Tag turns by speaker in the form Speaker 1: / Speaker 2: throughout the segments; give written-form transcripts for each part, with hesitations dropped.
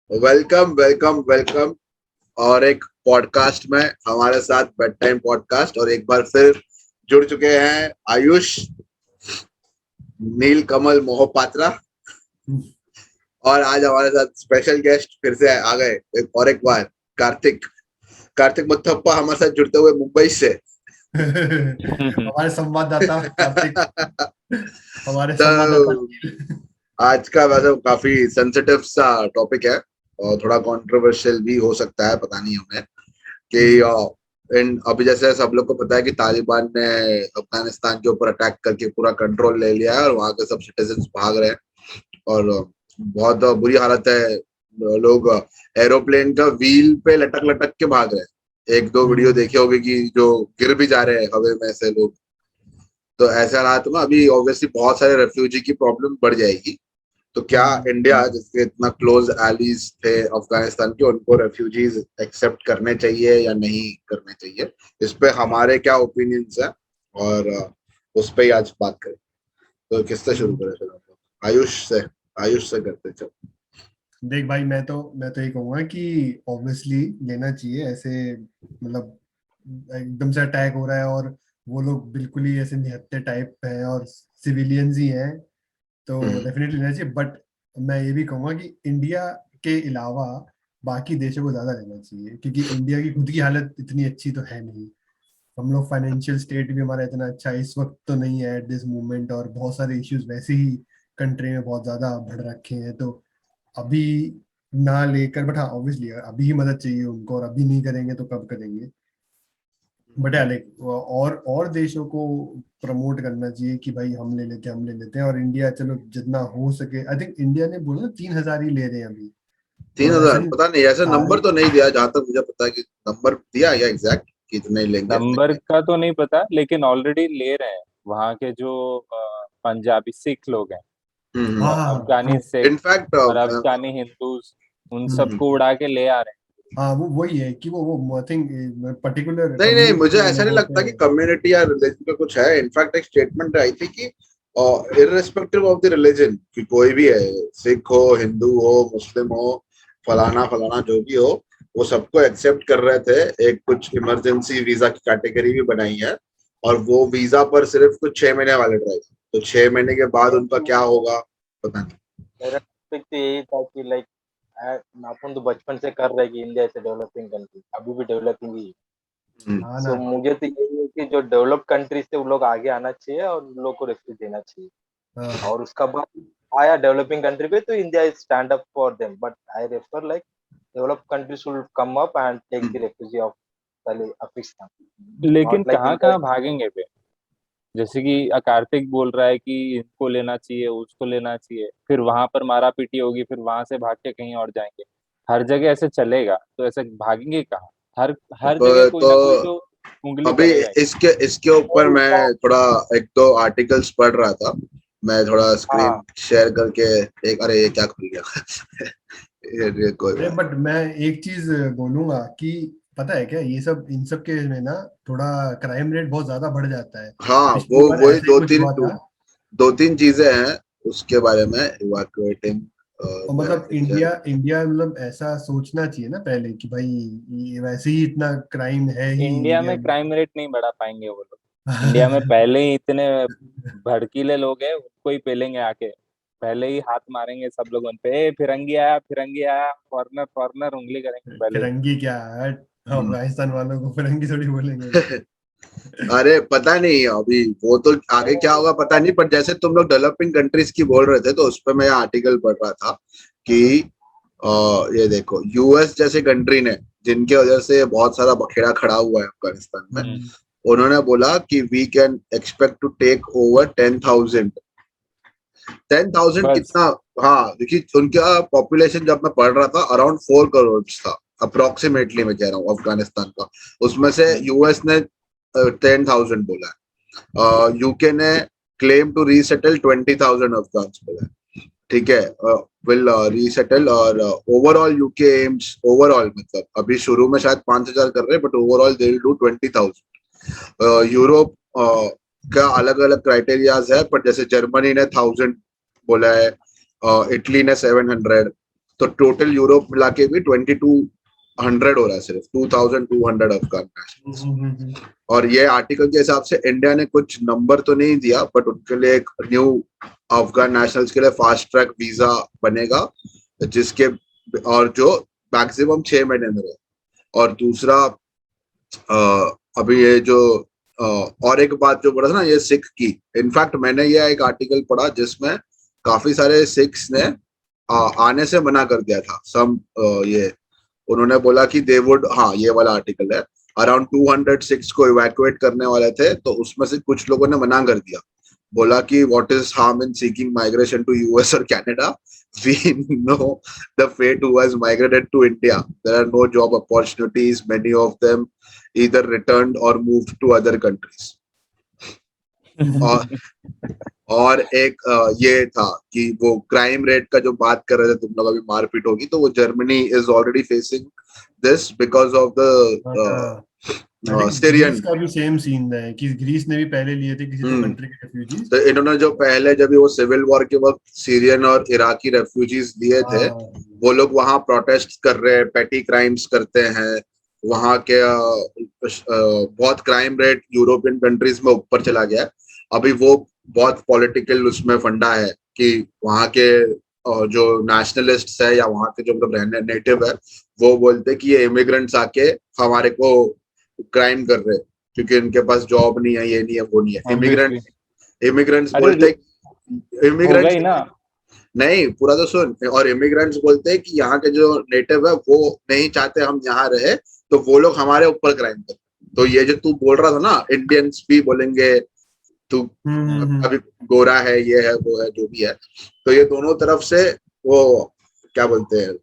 Speaker 1: Welcome welcome welcome. और एक podcast में हमारे साथ बेड टाइम पॉडकास्ट और एक बार फिर जुड़ चुके हैं आयुष, नील कमल मोहपात्रा। और आज हमारे साथ स्पेशल गेस्ट फिर से आ गए एक बार, कार्तिक कार्तिक मुथप्पा हमारे साथ जुड़ते हुए मुंबई से।
Speaker 2: हमारे संवाददाता कार्तिक, हमारे संवाददाता।
Speaker 1: तो आज का वैसे काफी सेंसिटिव सा टॉपिक है और थोड़ा कंट्रोवर्शियल भी हो सकता है, पता नहीं हमें कि अभी जैसे सब लोग को पता है कि तालिबान ने अफगानिस्तान के ऊपर अटैक करके पूरा कंट्रोल ले लिया है और वहां के सब सिटीजन्स भाग रहे हैं और बहुत बुरी हालत है। लोग एरोप्लेन का व्हील पे लटक लटक के भाग रहे हैं। एक दो वीडियो देखे होंगे कि जो गिर भी जा रहे हैं हवा में से लोग। तो ऐसे हालात में अभी ऑब्वियसली बहुत सारे रेफ्यूजी की प्रॉब्लम बढ़ जाएगी। तो क्या इंडिया, जिसके इतना क्लोज एलीज थे अफगानिस्तान के, उनको रेफ्यूजीज एक्सेप्ट करने चाहिए या नहीं करने चाहिए, इस पे हमारे क्या ओपिनियंस है और उस पे ही आज बात करें। तो किससे शुरू करें फिर हम लोग? आयुष से करते चलो।
Speaker 2: देख भाई, मैं तो ये कहूंगा कि ऑब्वियसली लेना चाहिए ऐसे। मतलब एकदम से अटैक हो रहा है और वो लोग बिल्कुल ही ऐसे निहत्थे टाइप है और सिविलियंस ही हैं, तो
Speaker 1: हम्म।
Speaker 2: डेफिनेटली लेना चाहिए। बट मैं ये भी कहूंगा कि इंडिया के अलावा बाकी देशों को ज्यादा लेना चाहिए, क्योंकि इंडिया की खुद की हालत इतनी अच्छी तो है नहीं। हम लोग फाइनेंशियल स्टेट भी हमारा इतना अच्छा इस वक्त तो नहीं है एट दिस मोमेंट, और बहुत सारे इश्यूज वैसे ही कंट्री में बहुत ज्यादा बढ़ रखे हैं। तो अभी ना लेकर, बट हाँ ऑब्वियसली अभी ही मदद चाहिए उनको, और अभी नहीं करेंगे तो कब करेंगे। बट यार लाइक और देशों को प्रमोट करना चाहिए कि भाई हम ले लेते हैं, और इंडिया चलो जितना हो सके। आई थिंक इंडिया ने बोला 3,000 ही ले रहे हैं अभी,
Speaker 1: तीन
Speaker 2: तो ऐसा
Speaker 1: हजार
Speaker 2: नहीं।
Speaker 1: पता नहीं, ऐसा
Speaker 2: हाँ
Speaker 1: नंबर तो नहीं दिया जहां तक मुझे पता है। कि नंबर दिया या एग्जैक्ट कितने लेंगे
Speaker 3: नंबर
Speaker 1: लेंगे।
Speaker 3: का तो नहीं पता, लेकिन ऑलरेडी ले रहे हैं। वहाँ के जो पंजाबी सिख लोग हैं,
Speaker 2: हाँ
Speaker 3: और
Speaker 2: हाँ हाँ,
Speaker 3: अफगानी
Speaker 2: ट्रू।
Speaker 3: सिख
Speaker 1: इनफैक्ट
Speaker 3: और अफगानी हिंदूज, उन
Speaker 2: हम्म।
Speaker 3: सबको उड़ा के ले आ रहे
Speaker 2: हाँ वो वही है कि वो आई थिंक पर्टिकुलर
Speaker 1: नहीं नहीं, मुझे
Speaker 2: कम्युनिटी के
Speaker 1: ऐसा नहीं
Speaker 2: लोगों
Speaker 1: लगता
Speaker 2: पे।
Speaker 1: कि कम्युनिटी या रिलीजन का कुछ है। इनफैक्ट एक स्टेटमेंट आई थी कि इररिस्पेक्टिव ऑफ द रिलीजन, कि कोई भी है, सिख हो, हिंदू हो, मुस्लिम हो, फलाना फलाना जो भी हो, वो सबको एक्सेप्ट कर रहे थे। एक कुछ इमरजेंसी वीजा की कैटेगरी भी बनाई है और वो वीजा पर सिर्फ कुछ 6 महीने वाले ड्राइव। तो 6 महीने के बाद उनका क्या
Speaker 4: हैं।
Speaker 1: होगा पता नहीं।
Speaker 4: मेरा टॉपिक तो यही था कि लाइक अपन तो बचपन से कर रहे हैं कि इंडिया इज डेवलपिंग कंट्री, अभी भी डेवलपिंग ही।
Speaker 1: हम्म।
Speaker 2: हाँ
Speaker 4: सो
Speaker 2: ना।
Speaker 4: मुझे तो यही है कि जो डेवलप कंट्री से वो लोग आगे आना चाहिए और उन लोग को रेफ्यूज देना चाहिए।
Speaker 2: हाँ
Speaker 4: और उसका बाद आया डेवलपिंग कंट्री पे तो India is stand up for them, but I refer like develop country should come up and take the refugee of Pakistan,
Speaker 3: हैं। लेकिन
Speaker 4: नॉट लाइक
Speaker 3: कहाँ
Speaker 4: इंडिया।
Speaker 3: कहाँ भागेंगे वे? जैसे कि कार्तिक बोल रहा है कि इसको लेना चाहिए, उसको लेना चाहिए, फिर वहां पर मारा पीटी होगी, फिर वहां से भाग के कहीं और जाएंगे। हर जगह ऐसे चलेगा तो ऐसे भागेंगे कहाँ? हर हर जगह कोई
Speaker 1: तो
Speaker 3: ना कोई तो उंगली
Speaker 1: अभी
Speaker 3: करेगा ही।
Speaker 1: इसके इसके ऊपर मैं थोड़ा एक दो आर्टिकल्स पढ़ रहा था। मैं थोड़ा स्क्रीन
Speaker 4: हाँ
Speaker 1: शेयर करके एक, अरे ये क्या खुल गया। ये कोई
Speaker 2: अरे
Speaker 1: बात।
Speaker 2: बट मैं एक चीज बोलूंगा कि पता है क्या, ये सब इन सब के में ना थोड़ा क्राइम रेट बहुत ज्यादा बढ़ जाता है।
Speaker 1: हाँ, वो
Speaker 2: पिछली बार
Speaker 1: वही
Speaker 2: ऐसे ही कुछ हुआ था।
Speaker 1: दो तीन चीजें हैं उसके बारे में। इवैक्यूएटिंग
Speaker 2: और मतलब इंडिया इंडिया मतलब ऐसा सोचना चाहिए ना पहले कि भाई ये वैसे ही इतना क्राइम है ही
Speaker 3: इंडिया
Speaker 2: इंडिया
Speaker 3: में
Speaker 2: में।
Speaker 3: क्राइम रेट नहीं बढ़ा पाएंगे वो लोग। इंडिया में पहले ही इतने भड़कीले लोग हैं, उनको ही पेलेंगे आके। पहले ही हाथ मारेंगे सब लोग उन पे, ए फिरंगी आया, फॉरनर फॉरनर उंगली करेंगे पहले ही।
Speaker 2: फिरंगी क्या है?
Speaker 1: हम्म।
Speaker 2: अफगानिस्तान वालों को फिरंगी थोड़ी बोलेंगे लोग।
Speaker 1: अरे पता नहीं अभी वो तो आगे क्या होगा पता नहीं, पर जैसे तुम लोग डेवलपिंग कंट्रीज की बोल रहे थे तो उस पर मैं आर्टिकल पढ़ रहा था कि ये देखो, यूएस जैसे कंट्री ने, जिनके वजह से बहुत सारा बखेड़ा खड़ा हुआ है अफगानिस्तान में,
Speaker 3: हम्म।
Speaker 1: उन्होंने बोला कि we can expect to take over 10,000। 10,000
Speaker 3: बस।
Speaker 1: कितना? हाँ देखिए, उनका पॉपुलेशन जब मैं पढ़ रहा था अराउंड 4 करोड़ था अप्रोक्सीमेटली, मैं कह रहा हूँ अफगानिस्तान का। उसमें से यूएस ने 10,000 बोला है। यूके ने क्लेम टू रीसेटल 20,000 अफगान्स बोला है। ठीक है, विल रीसेटल। और ओवरऑल यूके एम्स, ओवरऑल मतलब अभी शुरू में शायद 5,000 कर रहे हैं, but overall they will do 20,000। Europe का अलग अलग क्राइटेरियाज है, पर जैसे जर्मनी ने 1,000 बोला है, इटली ने 700। तो टोटल यूरोप मिला के भी 2200 हो रहा है, सिर्फ 2200 अफगान नेशनल्स। और ये आर्टिकल के हिसाब से इंडिया ने कुछ नंबर तो नहीं दिया, बट उनके लिए एक न्यू अफगान नेशनल्स के लिए फास्ट ट्रैक वीजा बनेगा, जिसके और जो मैक्सिमम 6 महीने में रहे। और दूसरा अभी ये जो और एक बात जो बोला था ना, ये सिख की, इनफैक्ट मैंने ये एक आर्टिकल पढ़ा जिसमें काफी सारे सिख्स ने आने से मना कर दिया था। सम ये उन्होंने बोला कि दे वुड, हाँ ये वाला आर्टिकल है, अराउंड 206 को इवैक्यूएट करने वाले थे, तो उसमें से कुछ लोगों ने मना कर दिया, बोला कि what is harm in seeking migration to US और Canada, we know the fate who has migrated to India, there are no job opportunities, many of them either returned or moved to other countries. और एक ये था कि वो crime rate का जो बात कर रहे थे तुम लोग, अभी मारपीट होगी, तो वो Germany is already facing this because of the Syrian
Speaker 2: का भी सेम सीन है कि ग्रीस ने भी पहले लिए थे किसी कंट्री के रेफ्यूजीज।
Speaker 1: तो इन्होंने जो पहले जब वो सिविल वॉर के वक्त सीरियन और इराकी रेफ्यूजीज लिए थे, वो लोग वहां प्रोटेस्ट कर रहे हैं, पेटी क्राइम्स करते हैं, वहां के बहुत क्राइम रेट यूरोपियन कंट्रीज में ऊपर चला गया। अभी वो बहुत पॉलिटिकल उसमें फंडा है कि वहां के जो नेशनलिस्ट है या वहां के जो मतलब रहने नेटिव है, वो बोलते कि ये इमिग्रेंट्स आके हमारे को क्राइम कर रहे हैं क्योंकि इनके पास जॉब नहीं है, ये नहीं है, वो नहीं है। इमिग्रेंट्स बोलते, इमिग्रेंट्स
Speaker 3: ना
Speaker 1: नहीं, पूरा तो सुन, और इमिग्रेंट्स बोलते हैं कि यहाँ के जो नेटिव है वो नहीं चाहते हम यहाँ रहे, तो वो लोग हमारे ऊपर क्राइम करते। तो ये जो तू बोल रहा था ना, इंडियंस भी बोलेंगे तू अभी गोरा है, ये है, वो है, जो भी है, तो ये दोनों तरफ से वो क्या बोलते हैं,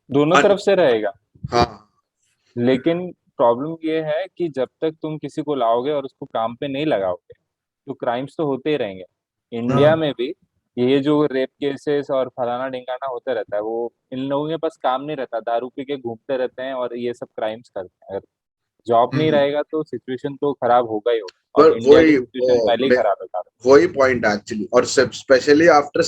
Speaker 3: दोनों तरफ से रहेगा।
Speaker 1: हाँ,
Speaker 3: लेकिन प्रॉब्लम ये है कि जब तक तुम किसी को लाओगे और उसको काम पे नहीं लगाओगे तो क्राइम्स तो होते ही रहेंगे। इंडिया में भी ये जो रेप केसेस और फलाना ढिंगाना होता रहता है, वो इन लोगों के पास काम नहीं रहता, दारू पी के घूमते रहते हैं और ये सब क्राइम्स करते हैं। अगर जॉब नहीं रहेगा तो सिचुएशन तो खराब होगा ही होगा, और इंडिया की सिचुएशन पहले ही खराब है।
Speaker 1: वही पॉइंट एक्चुअली, और स्पेशली आफ्टर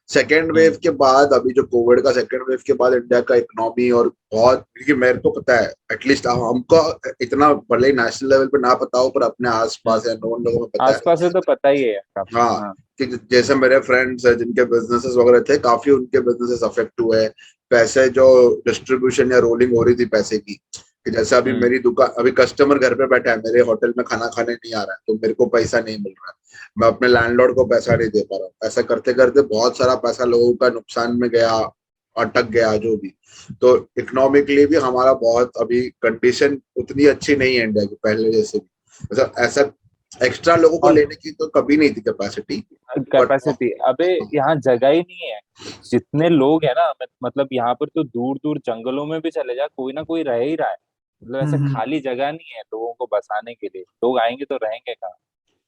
Speaker 1: सेकेंड वेव के बाद, अभी जो कोविड का सेकेंड वेव के बाद इंडिया का इकोनॉमी और बहुत, क्योंकि मेरे को पता है, एटलीस्ट हमको इतना भले ही नेशनल लेवल पे ना पता हो, पर अपने आसपास या नॉन लोगों में पता है,
Speaker 3: आसपास है तो पता ही है।
Speaker 1: हाँ, कि जैसे मेरे फ्रेंड्स हैं जिनके बिजनेसेस वगैरह थे, काफी उनके बिजनेसेस अफेक्ट हुए, पैसे जो डिस्ट्रीब्यूशन या रोलिंग हो रही थी पैसे की, कि जैसे अभी मेरी दुकान, अभी कस्टमर घर पे बैठा है, मेरे होटल में खाना खाने नहीं आ रहा है, तो मेरे को पैसा नहीं मिल रहा है, मैं अपने लैंडलॉर्ड को पैसा नहीं दे पा रहा हूँ, ऐसा करते करते बहुत सारा पैसा लोगों का नुकसान में गया, अटक गया जो भी। तो इकोनॉमिकली भी हमारा बहुत अभी कंडीशन उतनी अच्छी नहीं है इंडिया की पहले जैसे भी, मतलब ऐसा एक्स्ट्रा लोगों को लेने की तो कभी नहीं थी कैपेसिटी।
Speaker 3: अबे यहाँ जगह ही नहीं है, जितने लोग हैं ना, मतलब यहाँ पर तो दूर दूर जंगलों में भी चले जा, कोई ना कोई रह ही रहा है, मतलब ऐसे खाली जगह नहीं है लोगों को बसाने के लिए। लोग आएंगे तो रहेंगे कहाँ?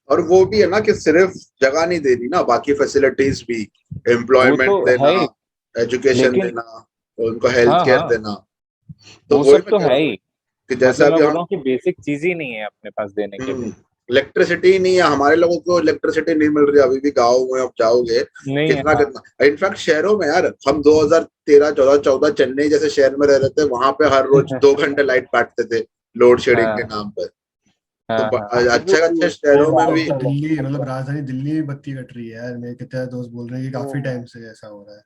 Speaker 3: और
Speaker 1: वो भी है ना कि सिर्फ जगह नहीं देनी ना, बाकी फैसिलिटीज भी, एम्प्लॉयमेंट
Speaker 3: तो
Speaker 1: देना,
Speaker 3: लेकिन
Speaker 1: एजुकेशन देना, उनको हेल्थ केयर देना, तो
Speaker 3: वो
Speaker 1: वही
Speaker 3: सब
Speaker 1: मैं
Speaker 3: तो
Speaker 1: कह रहा
Speaker 3: है
Speaker 1: हूँ
Speaker 3: ही।
Speaker 1: कि जैसे
Speaker 3: मतलब मैं
Speaker 1: अभी
Speaker 3: बोल
Speaker 1: हम
Speaker 3: रहा हूँ कि बेसिक चीज ही नहीं है अपने पास देने के लिए।
Speaker 1: इलेक्ट्रिसिटी नहीं है, हमारे लोगों को इलेक्ट्रिसिटी नहीं मिल रही अभी भी, गाँव में आप जाओगे
Speaker 3: नहीं है,
Speaker 1: कितना कितना, इनफैक्ट शहरों में यार, हम 2013-14-14 चेन्नई जैसे शहर में रह रहे थे, वहां पे हर रोज 2 घंटे लाइट काटते थे लोड शेडिंग के नाम पर। तो अच्छे अच्छे शहरों में भी,
Speaker 2: दिल्ली, मतलब राजधानी दिल्ली में बत्ती कट रही है यार, मेरे कितने दोस्त बोल रहे हैं कि काफी टाइम से ऐसा हो रहा है।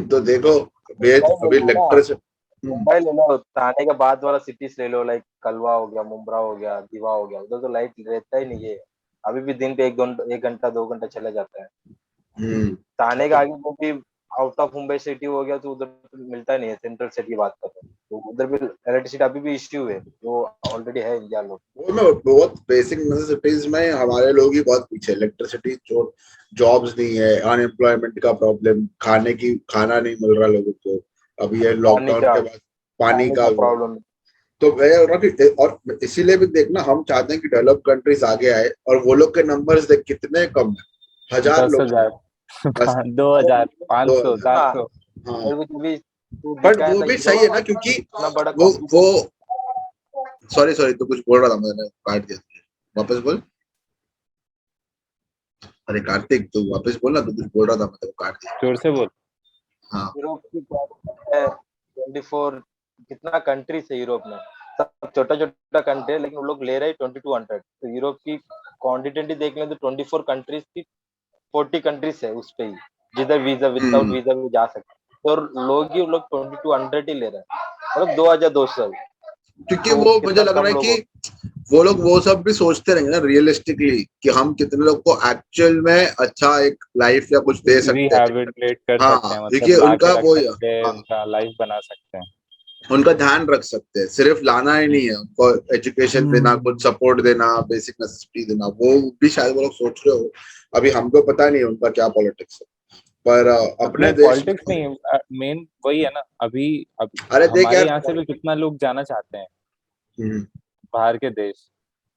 Speaker 1: तो देखो अभी इलेक्ट्रिसिटी,
Speaker 4: मुंबई ले लो, थाने के बाद वाला सिटीज ले लो, लाइक कलवा हो गया, मुंब्रा हो गया, दीवा हो गया, उधर तो लाइट रहता ही नहीं है, अभी भी दिन पे 1 घंटा 2 घंटा चला जाता है। थाने के आगे वो भी आउट ऑफ मुंबई सिटी हो गया, तो उधर मिलता नहीं है, सेंट्रल सिटी की बात कर रहे हैं, तो उधर भी इलेक्ट्रिसिटी अभी भी इश्यू है, वो ऑलरेडी है इंडिया लोग।
Speaker 1: वो में बहुत बेसिक नेसेसिटीज में हमारे लोग ही बहुत पीछे, इलेक्ट्रिसिटी, जॉब्स नहीं है, अनएम्प्लॉयमेंट का प्रॉब्लम, खाना नहीं मिल रहा लोगों को, अभी ये लॉकडाउन के बाद पानी का
Speaker 4: प्रॉब्लम।
Speaker 1: तो और इसीलिए भी देखना, हम चाहते हैं कि डेवलप कंट्रीज आगे आए, और वो लोग के नंबर्स देख कितने कम है, 1000 लोग,
Speaker 3: 2000 500 700।
Speaker 1: बट वो भी सही है ना, क्योंकि वो सॉरी तो कुछ बोल रहा था, मैंने काट दिया, वापस बोल। अरे कार्तिक, तू वापस बोल ना, तू कुछ बोल रहा था, मैं तेरे को काट दिया।
Speaker 3: जोर से बोल।
Speaker 1: हाँ
Speaker 4: यूरोप की क्या है 24 कितना कंट्रीज है यूरोप में, सब छोटा छोटा कंट्री है लेकिन वो लोग ले रहे हैं 2200। तो यूरोप की क्वांटिटी देख लें तो 24 कंट्रीज की 40 कंट्रीज है उस पे ही, जिधर वीजा विदाउट वीजा भी जा सकते हैं, और लोग 2200 ही ले रहे हैं, मतलब 2200।
Speaker 1: क्योंकि
Speaker 4: तो
Speaker 1: वो मुझे
Speaker 4: कितना
Speaker 1: लग रहा
Speaker 4: कम
Speaker 1: है
Speaker 4: लोग
Speaker 1: कि वो लोग वो सब भी सोचते रहेंगे ना रियलिस्टिकली, कि हम कितने लोग को एक्चुअल में अच्छा एक लाइफ या कुछ दे सकते हैं।
Speaker 3: रिहैबिलिटेट कर सकते
Speaker 1: हाँ,
Speaker 3: हैं,
Speaker 1: क्योंकि
Speaker 3: मतलब ला
Speaker 1: उनका
Speaker 3: के रख
Speaker 1: वो,
Speaker 3: सकते हैं,
Speaker 1: हाँ,
Speaker 3: उनका लाइफ बना सकते हैं।
Speaker 1: उनका ध्यान रख सकते हैं, सिर्फ लाना ही नहीं है, उनको एजुकेशन देना, कुछ सपोर्ट देना, बेसिक नेसेसिटी देना, वो भी शायद वो लोग सोच रहे हो। अभी हमको पता नहीं है उनका क्या पॉलिटिक्स है, पर अपने
Speaker 3: नहीं,
Speaker 1: देश
Speaker 3: पॉलिटिक्स
Speaker 1: में,
Speaker 3: नहीं, मेन वही है ना। अभी अब
Speaker 1: अरे देख
Speaker 3: हमारे
Speaker 1: यार,
Speaker 3: यहाँ से भी कितना लोग जाना चाहते हैं
Speaker 1: हम्म,
Speaker 3: बाहर के देश,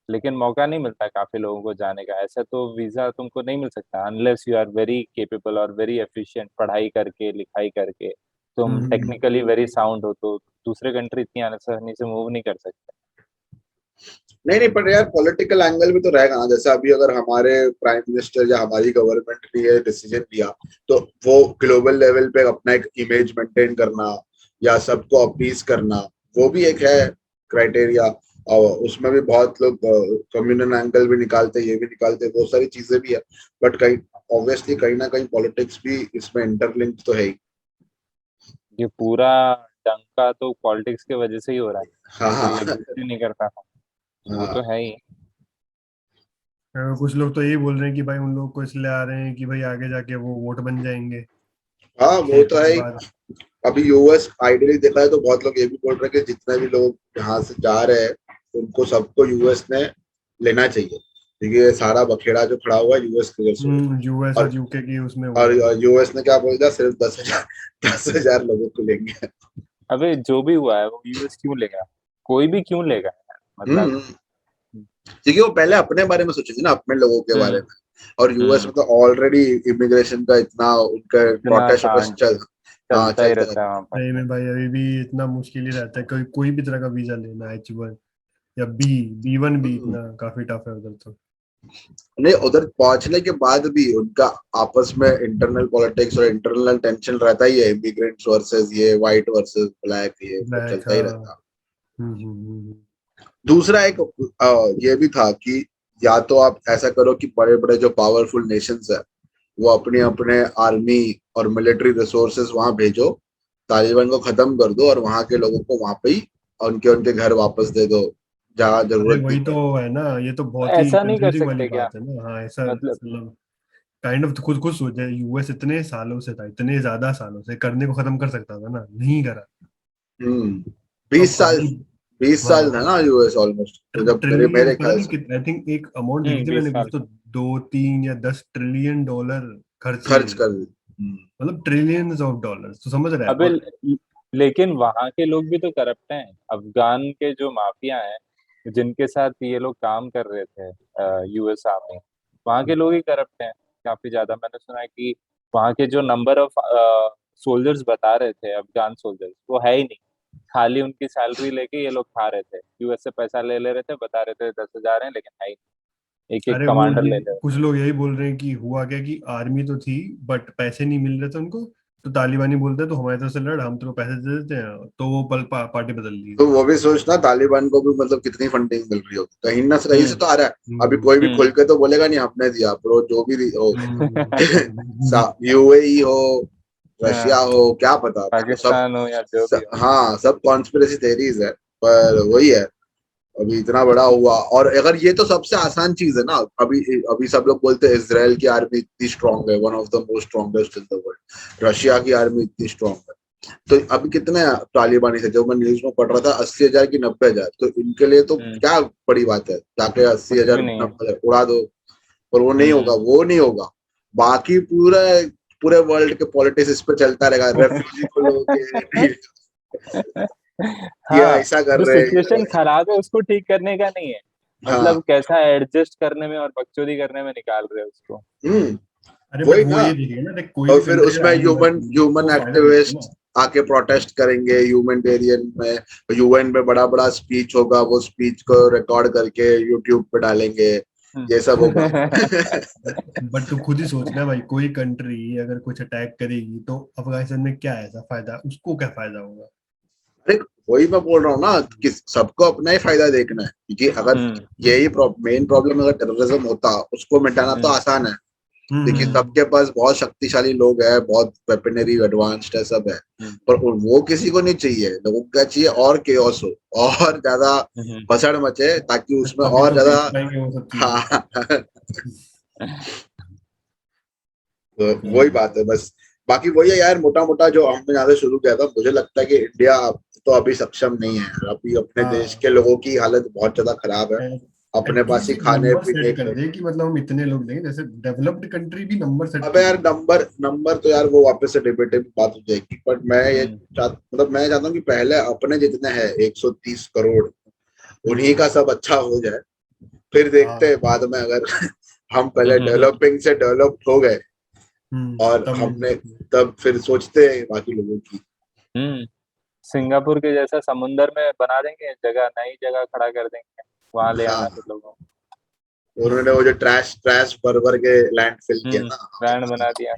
Speaker 3: लेकिन मौका नहीं मिलता है काफी लोगों को जाने का। ऐसा तो वीजा तुमको नहीं मिल सकता unless you are very capable और वेरी एफिशिएंट, पढ़ाई करके लिखाई करके तुम टेक्निकली वेरी साउंड हो, तो दूसरे कंट्री इतनी आसानी से मूव नहीं कर सकते।
Speaker 1: नहीं नहीं, पर यार पॉलिटिकल एंगल भी तो रहेगा ना। जैसे अभी अगर हमारे प्राइम मिनिस्टर या हमारी गवर्नमेंट ने ये डिसीजन लिया, तो वो ग्लोबल लेवल पे अपना एक इमेज मेंटेन करना या सबको अपीज करना, वो भी एक है क्राइटेरिया। और उसमें भी बहुत लोग कम्युनल एंगल भी निकालते, ये भी निकालते, बहुत सारी चीजें भी है। बट कहीं ऑब्वियसली कहीं ना कहीं पॉलिटिक्स भी इसमें इंटरलिंक तो है ही।
Speaker 3: ये पूरा डंका तो पॉलिटिक्स की वजह से ही हो रहा है,
Speaker 1: हाँ
Speaker 3: तो ये
Speaker 1: हाँ
Speaker 3: एग्जिस्ट ही नहीं करता। वो
Speaker 1: हाँ
Speaker 3: तो है ही।
Speaker 2: कुछ लोग तो यही बोल रहे हैं कि भाई उन लोगों को इसलिए आ रहे हैं कि भाई आगे जाके वो वोट बन जाएंगे
Speaker 1: हाँ, वो तो
Speaker 2: 6 साल
Speaker 1: है ही।
Speaker 2: बाद।
Speaker 1: अभी यूएस आइडियली देखा है तो बहुत लोग ये भी बोल रहे हैं कि जितने भी लोग यहाँ से जा रहे हैं उनको सबको यूएस ने लेना चाहिए, क्योंकि ये सारा बखेड़ा जो खड़ा हुआ है यूएस की वजह से हुआ है।
Speaker 2: यूएस और
Speaker 1: और
Speaker 2: यूके की उसमें वो है।
Speaker 1: यूएस ने क्या बोल दिया, सिर्फ 10,000 10,000 लोगों को लेंगे।
Speaker 3: अबे जो भी हुआ है वो यूएस क्यों लेगा, कोई भी क्यों लेगा यार, मतलब।
Speaker 1: हम्म, क्योंकि वो पहले अपने बारे में सोचेंगे ना, अपने लोगों के बारे
Speaker 3: हम्म।
Speaker 1: में। और यूएस
Speaker 3: हम्म।
Speaker 1: में तो ऑलरेडी इमिग्रेशन का इतना उनका
Speaker 3: इतना
Speaker 1: प्रोटेस्ट
Speaker 3: कांड
Speaker 1: वोटेस्ट हाँ
Speaker 3: चलता ही
Speaker 1: चलते
Speaker 3: रहता
Speaker 1: रहता
Speaker 3: है वहां पर।
Speaker 2: सही में भाई अभी भी इतना मुश्किल ही रहता है, कोई कोई भी तरह का वीजा लेना, H1 या B1 भी
Speaker 1: है।
Speaker 2: इतना काफी टफ है उधर तो।
Speaker 1: नहीं, उधर पहुंचने के बाद भी उनका आपस में इंटरनल पॉलिटिक्स और इंटरनल टेंशन रहता ही है, इमिग्रेंट्स वर्सेस ये व्हाइट वर्सेस ब्लैक, ये सब
Speaker 2: ब्लैक,
Speaker 1: चलता ही
Speaker 2: हाँ।
Speaker 1: रहता।
Speaker 2: हम्म।
Speaker 1: दूसरा एक ये भी था कि या तो आप ऐसा करो कि बड़े बड़े जो पावरफुल नेशंस है वो अपने अपने आर्मी और मिलिट्री रिसोर्सेज वहां भेजो, तालिबान को खत्म कर दो और वहां के लोगों को वहां पे ही उनके उनके घर वापस दे दो जहाँ
Speaker 2: अरे
Speaker 1: जरूरत भी
Speaker 2: वही तो
Speaker 1: पड़े।
Speaker 2: है ना, ये तो बहुत ही
Speaker 3: ऐसा नहीं कर
Speaker 2: कंफ्यूजिंग वाली
Speaker 3: सकते क्या,
Speaker 2: बात है ना। हाँ ऐसा
Speaker 3: मतलब।
Speaker 2: मतलब काइंड ऑफ खुद खुद सोचे, यूएस इतने सालों से था, इतने ज्यादा सालों से करने को खत्म कर सकता था ना, नहीं करा।
Speaker 1: हम्म,
Speaker 2: तो
Speaker 1: 20 साल,
Speaker 2: अभी
Speaker 1: 20 साल था
Speaker 2: हाँ
Speaker 1: ना यूएस ऑलमोस्ट, तो जब मेरे
Speaker 2: ट्रिलियन,
Speaker 1: मेरे
Speaker 2: पता
Speaker 1: ख्याल
Speaker 2: नहीं
Speaker 1: से
Speaker 2: कितना, आई थिंक एक अमाउंट देखी थी मैंने
Speaker 3: 20 साल।
Speaker 2: कुछ तो 2, 3 या 10 ट्रिलियन डॉलर खर्च किए
Speaker 1: खर्च
Speaker 2: हैं।
Speaker 1: कर
Speaker 2: मतलब ट्रिलियंस ऑफ डॉलर्स, तो समझ रहा है।
Speaker 3: अबे
Speaker 2: और
Speaker 3: लेकिन वहां के लोग भी तो करप्ट हैं, अफगान के जो माफिया हैं जिनके साथ ये लोग काम कर रहे थे, यूएस आर्मी, वहां के लोग ही करप्ट हैं काफी ज्यादा। मैंने सुना है कि वहां के जो नंबर ऑफ सोल्जर्स बता रहे थे, अफगान सोल्जर्स, वो है ही नहीं। खाली उनकी सैलरी लेके ये लोग खा रहे थे, यूएस से पैसा ले ले रहे थे, बता रहे थे 10,000 है, लेकिन है ही नहीं। एक एक
Speaker 2: अरे वो
Speaker 3: कमांडर
Speaker 2: ये
Speaker 3: ले ले।
Speaker 2: कुछ लोग यही बोल रहे हैं कि हुआ क्या कि आर्मी तो थी बट पैसे नहीं मिल रहे थे उनको, तो तालिबानी बोलते हैं तो हमारी तरफ से लड़, हम तेरे को पैसे दे देते हैं, तो वो पार्टी बदल ली।
Speaker 1: तो वो भी सोचना तालिबान को भी मतलब कितनी फंडिंग मिल रही होगी, कहीं ना कहीं से
Speaker 3: हम्म।
Speaker 1: तो आ रहा है। अभी
Speaker 2: हम्म।
Speaker 1: कोई भी खुल
Speaker 3: हम्म।
Speaker 1: के तो बोलेगा नहीं हमने दिया, पर जो भी हो,
Speaker 2: हम्म।
Speaker 1: यूएई हो, रशिया
Speaker 3: हाँ,
Speaker 1: हो, क्या पता, वो तो सब,
Speaker 3: पाकिस्तान हो या जो भी हो।
Speaker 1: हाँ सब कॉन्स्पिरेसी थेरीज है। पर वही है, अभी इतना बड़ा हुआ, और अगर ये तो सबसे आसान चीज है ना। अभी अभी सब लोग बोलते हैं इसराइल की आर्मी इतनी स्ट्रांग है, one of the most strongest in the world, Russia की आर्मी इतनी स्ट्रांग है। तो अभी कितने तालिबानी थे जो मैं न्यूज में पढ़ रहा था, 80,000 की 90,000, तो इनके लिए तो
Speaker 3: हम्म।
Speaker 1: क्या बड़ी बात है, जाके अस्सी
Speaker 3: कुछ
Speaker 1: हजार
Speaker 3: भी नहीं है।
Speaker 1: 90,000 उड़ा दो। पर वो नहीं होगा,
Speaker 3: हम्म।
Speaker 1: वो नहीं होगा। बाकी पूरे पूरे वर्ल्ड के पॉलिटिक्स इस पे चलता रहेगा, रेफ्यूजी को लोगे, ये
Speaker 3: हाँ,
Speaker 1: ऐसा कर
Speaker 3: जो
Speaker 1: रहे हैं, ये
Speaker 3: सिचुएशन
Speaker 1: वैसा।
Speaker 3: खराब है उसको ठीक करने का नहीं है,
Speaker 1: हाँ,
Speaker 3: मतलब कैसा एडजस्ट करने में और बकचोदी करने में निकाल रहे हैं उसको।
Speaker 1: हम्म,
Speaker 2: अरे बट
Speaker 1: वही
Speaker 2: वो
Speaker 1: ना।
Speaker 2: ये देखिए ना देख, कोई
Speaker 1: और
Speaker 2: भी
Speaker 1: फिर
Speaker 2: कंट्री
Speaker 1: उसमें
Speaker 2: आगे
Speaker 1: ह्यूमन
Speaker 2: बढ़ती है
Speaker 1: ह्यूमन
Speaker 2: तो फायदा देखती है
Speaker 1: एक्टिविस्ट आके प्रोटेस्ट करेंगे ह्यूमैनिटेरियन में, यूएन में बड़ा बड़ा स्पीच होगा, वो स्पीच को रिकॉर्ड करके यूट्यूब पे डालेंगे, ये सब होगा।
Speaker 2: बट तू खुद ही सोच ना भाई, कोई कंट्री अगर कुछ अटैक करेगी तो अफगानिस्तान में क्या ऐसा फायदा, उसको क्या फायदा होगा?
Speaker 1: अरे वही मैं बोल रहा हूँ ना कि सबको अपना ही फायदा देखना है, क्योंकि अगर यही मेन प्रॉब्लम अगर टेररिज्म होता, उसको मिटाना तो आसान है, देखिए सबके पास बहुत शक्तिशाली लोग हैं, बहुत वेपनरी एडवांस्ड है, सब है, पर वो किसी को नहीं चाहिए। लोगों को क्या चाहिए? और केओस हो, और ज्यादा भसड़ मचे, ताकि उसमें
Speaker 2: तभी
Speaker 1: और
Speaker 2: तो
Speaker 1: ज्यादा।
Speaker 2: देख पाएंगे वो सब चीजें।
Speaker 1: हाँ तो वही बात है बस। बाकी वही है यार, मोटा मोटा जो हमने यहाँ से शुरू किया था, मुझे लगता है कि इंडिया तो अभी सक्षम नहीं है। अभी अपने देश के लोगों की हालत बहुत ज्यादा खराब है, अपने पास ही
Speaker 2: एटलीस्ट
Speaker 1: खाने
Speaker 2: नंबर
Speaker 1: पीने
Speaker 2: सेट कर
Speaker 1: के।
Speaker 2: दे कि मतलब हम इतने लोग देंगे, जैसे डेवलप्ड कंट्री भी नंबर सेट
Speaker 1: अबे यार नंबर तो यार वो वापस से डिबेटेबल बात हो जाएगी, बट मैं ये मतलब मैं चाहता हूँ कि पहले अपने जितने हैं 130 करोड़, उन्हीं का सब अच्छा हो जाए, फिर देखते हैं बाद में। अगर हम पहले डेवलपिंग से डेवलप्ड हो गए और हमने, तब फिर सोचते हैं बाकी लोगों की।
Speaker 3: सिंगापुर के जैसा समुंदर में बना देंगे जगह, नई जगह खड़ा कर देंगे, वहां ले आना फिर लोगों को।
Speaker 1: उन्होंने वो जो ट्रैश ट्रैश भर के लैंड फिल किया ना,
Speaker 3: लैंड बना दिया।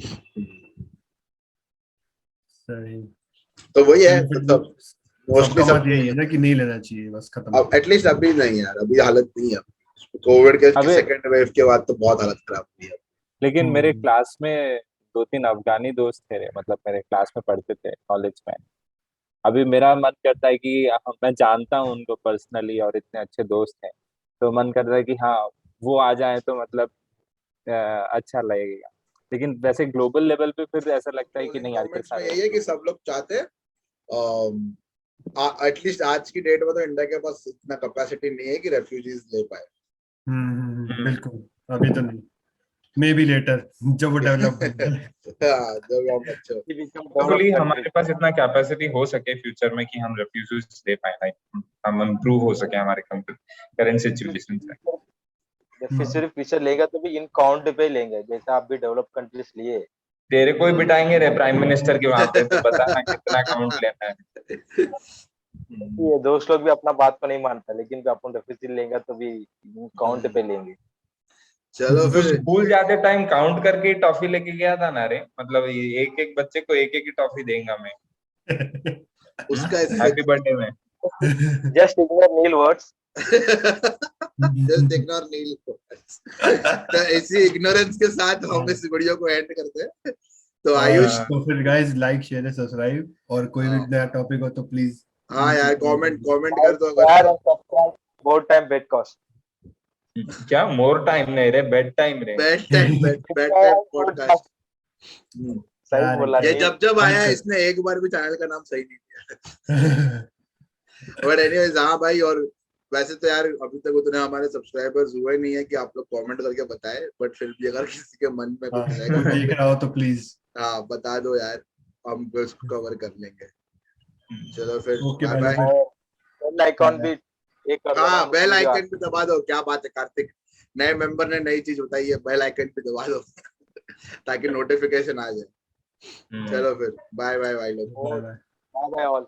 Speaker 2: सही।
Speaker 1: तो वही है मतलब मोस्टली
Speaker 2: सबका
Speaker 1: सब।
Speaker 2: बात यही है ना कि नहीं लेना चाहिए, बस खत्म।
Speaker 1: अब एटलीस्ट अभी नहीं यार, अभी हालत नहीं है। कोविड के
Speaker 3: अबे
Speaker 1: सेकेंड वेव के बाद तो बहुत हालत खराब हुई है।
Speaker 3: लेकिन मेरे क्लास में 2-3 अफगानी दोस्त थे रे, मतलब मेरे क्लास में पढ़ते थे कॉलेज में। अभी मेरा मन करता है कि मैं जानता हूँ उनको पर्सनली और इतने अच्छे दोस्त हैं, तो मन करता है कि हाँ वो आ जाए तो मतलब अच्छा लगेगा। लेकिन वैसे ग्लोबल लेवल पे फिर ऐसा लगता है कि नहीं यार, इतने
Speaker 1: कमेंट्स में
Speaker 3: सारे।
Speaker 1: यही है कि सब लोग चाहते हैं, एटलीस्ट आज की डेट में तो इंडिया के पास इतना कैपेसिटी नहीं है कि रेफ्यूजीज ले पाए।
Speaker 2: बिल्कुल, अभी तो नहीं, मे बी लेटर, जब वो डेवलप हो जाए।
Speaker 1: जब हम अच्छे हो।
Speaker 5: होपफुली हमारे पास इतना कैपेसिटी हो सके फ्यूचर में कि हम रेफ्यूजीज दे पाए, लाइक हम इम्प्रूव हो सके हमारे करंट सिचुएशन से।
Speaker 4: सिर्फ फीचर लेगा तो भी इन काउंट पे लेंगे, जैसे आप भी डेवलप कंट्रीज लिए।
Speaker 5: तेरे को ही बिठाएंगे रे प्राइम मिनिस्टर के वहां पे, तो बताना कितना काउंट लेना है।
Speaker 4: ये दोस्त लोग भी अपना बात को नहीं मानता, लेकिन भी अपन रेफ्यूजी लेंगे तो भी काउंट पे लेंगे।
Speaker 1: चलो
Speaker 5: तो
Speaker 1: फिर।
Speaker 5: स्कूल जाते टाइम काउंट करके टॉफी लेके गया था ना रे, मतलब एक एक बच्चे को एक एक ही टॉफी देंगे मैं
Speaker 1: उसका
Speaker 5: हैप्पी बर्थडे में।
Speaker 4: जस्ट इग्नोर नील वर्ड्स।
Speaker 1: जस्ट इग्नोर नील। तो इसी इग्नोरेंस के साथ हम इस वीडियो को एंड करते हैं। तो आयुष,
Speaker 2: तो फिर गाइस लाइक शेयर सब्सक्राइब, और कोई भी नया टॉपिक हो तो प्लीज।
Speaker 1: हाँ यार कमेंट कर दो अगर।
Speaker 4: यार subscribe, more time bed cost.
Speaker 5: क्या मोर टाइम नहीं रे, बेड टाइम रे।
Speaker 1: Bed time podcast.
Speaker 4: सही बोला।
Speaker 1: ये जब आया है, इसने एक बार भी चैनल का नाम सही नहीं दिया। बट एनीवेज, हाँ भाई, और वैसे तो यार अभी तक उतने हमारे सब्सक्राइबर्स हुए नहीं है कि आप लोग कमेंट करके बताएं, बट फिर भी अगर किसी के मन में कुछ रहेगा
Speaker 2: देख रहा हो तो प्लीज
Speaker 1: हाँ बता दो यार, हम उसको कवर कर लेंगे। चलो फिर
Speaker 2: ओके
Speaker 1: बाय
Speaker 2: भाई,
Speaker 1: बाय।
Speaker 4: बेल आइकॉन भी एक कर देना,
Speaker 1: हाँ बेल
Speaker 4: वीडियो
Speaker 1: आइकन पे दबा दो। क्या बात है कार्तिक, नए मेंबर ने नई चीज बताई है, बेल आइकन पे दबा दो ताकि नोटिफिकेशन आ जाए। चलो फिर बाय बाय भाई लोग।
Speaker 2: Bye bye.
Speaker 4: Bye bye all.